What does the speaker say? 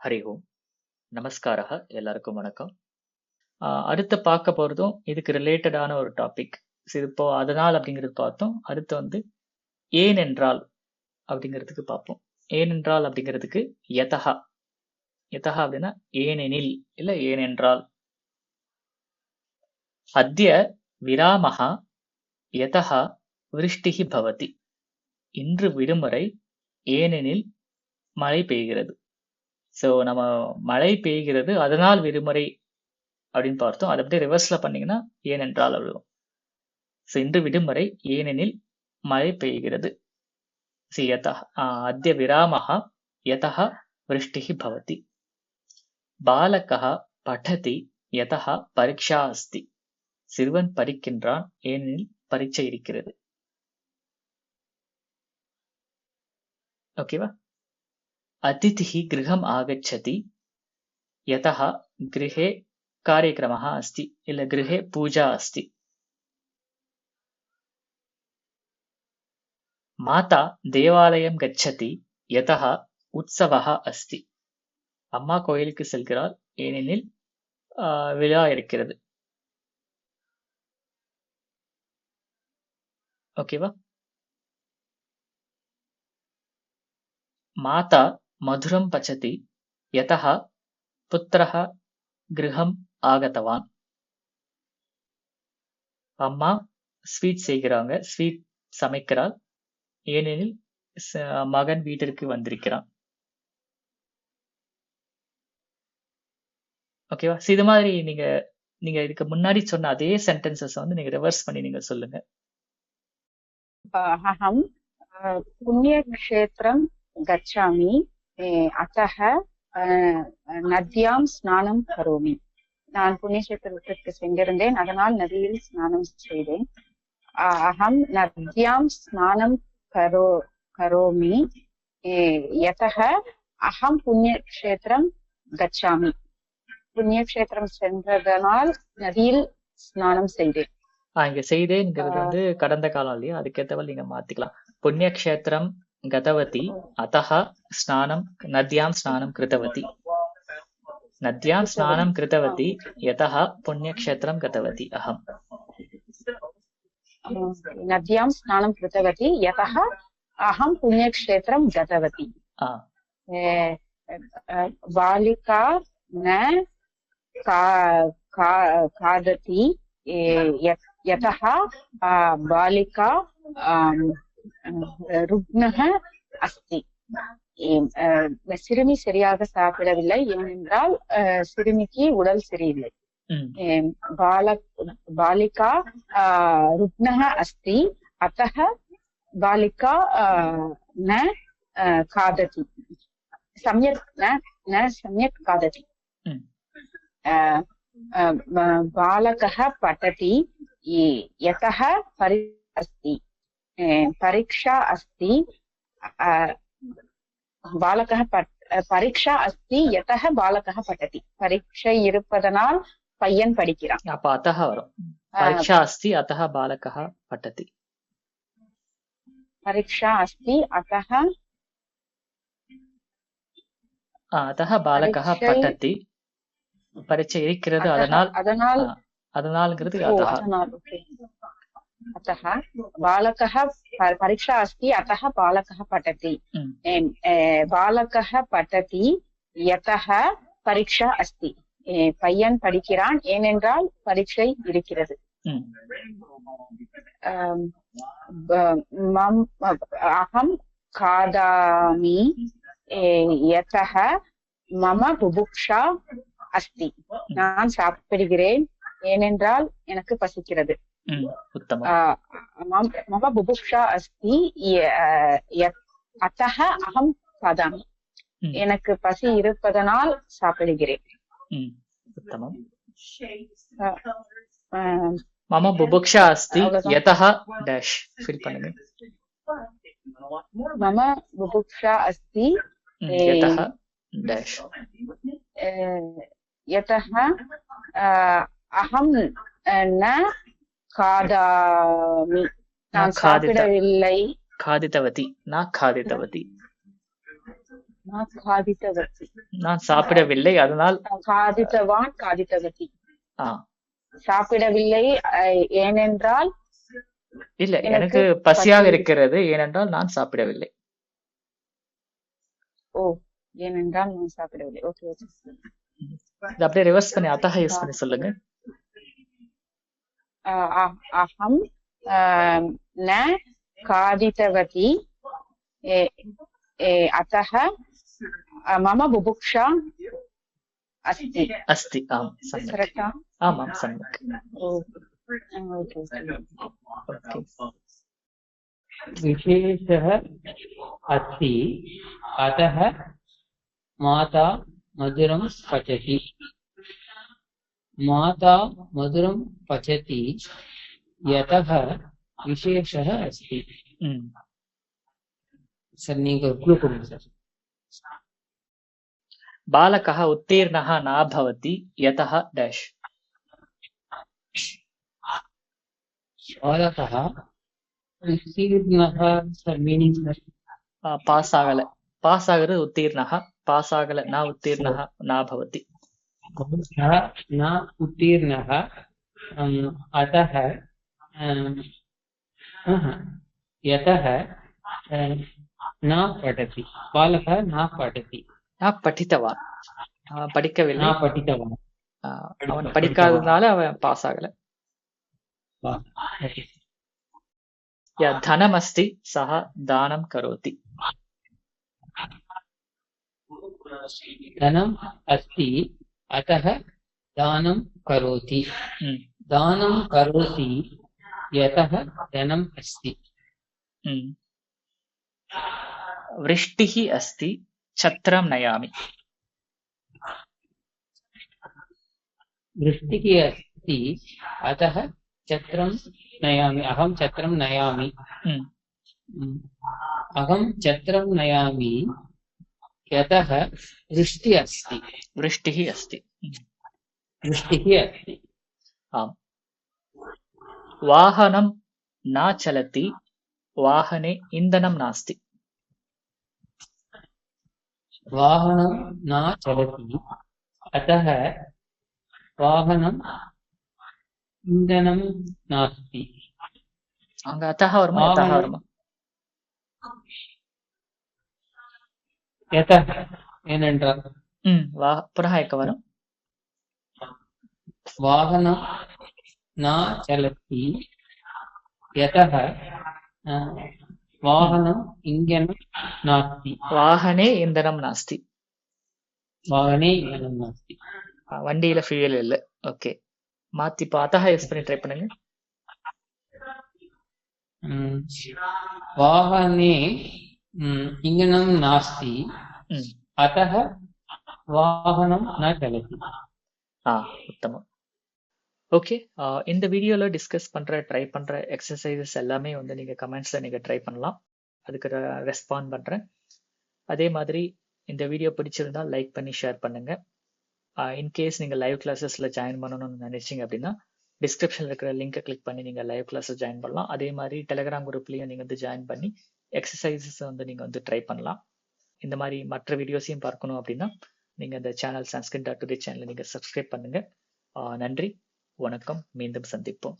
ஹரி ஓம். நமஸ்காரः. எல்லாருக்கும் வணக்கம். அடுத்து பார்க்க போறதும் இதுக்கு ரிலேட்டடான ஒரு டாபிக். இது இப்போ அதனால் அப்படிங்கிறது பார்த்தோம். அடுத்து வந்து ஏனென்றால் அப்படிங்கிறதுக்கு பார்ப்போம். ஏனென்றால் அப்படிங்கிறதுக்கு யதஹா. யதஹா அப்படின்னா ஏனெனில் இல்ல ஏனென்றால். அத்ய விராமஹா யதஹா விருஷ்டிஹி பவதி. இன்று விடுமுறை ஏனெனில் மழை பெய்கிறது. ஸோ நம்ம மழை பெய்கிறது அதனால் விடுமுறை அப்படின்னு பார்த்தோம். அதை அப்படியே ரிவர்ஸ்ல பண்ணீங்கன்னா ஏனென்றால் வரும். ஸோ இன்று விடுமுறை ஏனெனில் மழை பெய்கிறது. அத்ய விராமஹா யதஹ விருஷ்டிஹி பவதி. பாலகஹ படதி யதஹ பரீட்சா அஸ்தி. சிறுவன் படிக்கின்றான் ஏனெனில் பரீட்சை இருக்கிறது. ஓகேவா? அதிதிஹி கிருஹம் ஆகச்சதி யதஹ கிருஹே कार्यक्रमः अस्ति இல்ல கிருஹே பூஜா அஸ்தி. மாதா தேவாலயம் கச்சதி யதஹ உற்சவः அஸ்தி. அம்மா கோயிலுக்கு செல்கிறாள் ஏனெனில் விழா இருக்கிறது. ஓகேவா? மாதா மதுரம் பச்சதி யதஹ புத்திரஹ கிருஹம் ஆகதவான். அம்மா ஸ்வீட் செய்கிறாங்க, ஸ்வீட் சமைக்கிறாள் ஏனெனில் மகன் வீட்டிற்கு வந்திருக்கிறான். ஓகேவா? இது மாதிரி நீங்க இதுக்கு முன்னாடி சொன்ன அதே சென்டென்சஸ் வந்து நீங்க ரிவர்ஸ் பண்ணி நீங்க சொல்லுங்க. அஹம் புண்ணியக்ஷேத்ரம் கச்சாமி அத்தஹ நத்யாம் ஸ்நானம் கரோமி. நான் புண்ணியக்ஷேத்திரத்திற்கு சென்றிருந்தேன், அதனால் நதியில் ஸ்நானம் செய்தேன். அஹம் நத்யாம் ஸ்நானம் கரோமி யதஹ அஹம் புண்ணியக்ஷேத்திரம் கச்சாமி. புண்ணியக்ஷேத்திரம் சென்றதனால் நதியில் ஸ்நானம் செய்தேன். இங்க செய்தேங்கிறது வந்து கடந்த காலம் இல்லையா, அதுக்கேற்றவள் நீங்க மாத்திக்கலாம். புண்ணியக்ஷேத்திரம் கதவதி அத்தஹ ஸ்நானம் நத்யாம் ஸ்நானம் கிருதவதி. நத்யாம் ஸ்நானம் கிருதவதி யதஹ புண்ணியக்ஷேத்திரம் கதவதி. அஹம் நத்யாம் ஸ்நானம் கிருதவதி யதஹ அஹம் புண்ணியக்ஷேத்திரம் கதவதி. பாலிகா ந காததி யதஹ பாலிகா ருக்னஹ அஸ்தி. சிறுமி சரியாக சாப்பிடவில்லை ஏனென்றால் சிறுமிக்கு உடல் சரியில்லை. பாலிகா ருக்னஹ அஸ்தி அத்தஹ பாலிகா ந காததி. சம்யக் ந சம்யக் காததி. பாலகः படதி யதஹ அஸ்தி பரீட்சா அஸ்தி. பாலகः பரீட்சா அஸ்தி யதஹ பாலகः படதி. பரீட்சை இருப்பதனால் பையன் படிக்கிறான். அப்ப அத்தஹ வரும். பரீட்சா அஸ்தி அத்தஹ பாலகः படதி. பரீட்சா அஸ்தி அத்தஹ அத்தஹ பாலகः படதி. பரீட்சை இருக்கிறது அதனால்ங்கிறது अतः बालकः परीक्षा अस्ति अतः बालकः पठति. बालकः पठति यतः परीक्षा अस्ति. பையன் படிக்கிறான் ஏனென்றால் பரீட்சை இருக்கிறது. அஹம் காதாமி யதஹ மம புபுக்ஷா அஸ்தி. நான் சாப்பிடுகிறேன் ஏனென்றால் எனக்கு பசிக்கிறது. மம புபுக்ஷா அஸ்தி அத்தஹ அஹம் காதாமி. எனக்கு பசி இருப்பதனால் சாப்பிடுகிறேன். மம புபுக்ஷா அஸ்தி யதஹ டேஷ் ஃபில் பண்ணுங்க. மம புபுக்ஷா அஸ்தி யதஹ டேஷ் யதஹ அஹம் ந காதாமி. நான் சாப்பிடவில்லை. காதித்தவதி ந காதித்தவதி. நான் खादितवती நான் சாப்பிடவில்லை அதனால் खादितवान् खादितवती ஆ சாப்பிடவில்லை ஏனென்றால் இல்ல எனக்கு எனக்கு பசியாக பசி இருக்கிறது ஏனென்றால் நான் சாப்பிடவில்லை. ஓ ஏனென்றால் நான் சாப்பிடவில்லை. Okay okay. இது அப்படியே ரிவர்ஸ் பண்ணி அத்தஹ யூஸ் பண்ணி சொல்லுங்க. அஹம் ந खादितवती अतः मम बुभुक्षा अस्ति. अस्ति आम् सम्यक्. करेक्ट्? आम् आम् सम्यक्. Okay okay. विशेषः अस्ति अतः माता मधुरं पचति. माता मधुरं पचति यतः विशेषः अस्ति. सर नींगे क्लू कोडुंगा सर. बालकः उत्तीर्णः न भवति यतः डैश. बालकः उत्तीर्णः सर मीनिंग सर पास ಆಗಲ पास ಆಗರೆ उत्तीर्णः पास ಆಗಲ न उत्तीर्णः न भवति. न उत्तीर्णः अतः यतः न पठति. बालकः न पठति. न पठितवान् படிக்கவில்லை. न पठितवान्. அவன் படிக்காததால அவன் பாஸ் ஆகல. या धनमस्ति सः दानं करोति. धनम् अस्ति अतः दानं करोति. दानं करोति यतः धनम् अस्ति. वृष्टिः अस्ति छत्रं नयामि. वृष्टिः अस्ति अतः छत्रं नयामि. अहं छत्रं नयामि. अहं छत्रं नयामि यतः वृष्टिः अस्ति. वृष्टिः अस्ति. वृष्टिः अस्ति. आम्. वाहनं न चलति वाहने इन्धनं नास्ति. वाहनं न चलति अतः वाहनम् इन्धनं नास्ति. அங்க அத்தஹ வருமா யதஹ வருமா? யதஹ ஏனென்றால் புனः एकवारं. वाहनं न चलति यतः वाहनम् इन्धनं नास्ति. वाहने इन्धनं नास्ति. वाहने इन्धनं नास्ति. வண்டியில ஃபியூயல் இல்ல. ஓகே, மாத்தி இப்போ அத்தஹ யூஸ் பண்ணி ட்ரை பண்ணுங்க. वाहने इन्धनं नास्ति अतः वाहनं न चलति. உத்தமம். ஓகே, இந்த வீடியோல டிஸ்கஸ் ட்ரை பண்ற எக்ஸசைசஸ் எல்லாமே வந்து நீங்க கமெண்ட்ஸ்ல நீங்க ட்ரை பண்ணலாம். அதுக்கு ரெஸ்பாண்ட் பண்றேன். அதே மாதிரி இந்த வீடியோ பிடிச்சிருந்தா லைக் பண்ணி ஷேர் பண்ணுங்க. இன்கேஸ் நீங்க லைவ் கிளாஸஸ்ல ஜாயின் பண்ணணும்னு நினைச்சீங்க அப்படின்னா டிஸ்கிரிப்ஷன்ல இருக்கிற லிங்கை கிளிக் பண்ணி நீங்க லைவ் கிளாஸஸ் ஜாயின் பண்ணலாம். அதே மாதிரி டெலிகிராம் குரூப்லயும் நீங்க வந்து ஜாயின் பண்ணி எக்ஸசைசஸ் வந்து நீங்க வந்து ட்ரை பண்ணலாம். இந்த மாதிரி மற்ற வீடியோஸையும் பார்க்கணும் அப்படின்னா நீங்க இந்த சேனல் சன்ஸ்கிரின்.today சேனலை நீங்க சப்ஸ்கிரைப் பண்ணுங்க. நன்றி, வணக்கம், மீண்டும் சந்திப்போம்.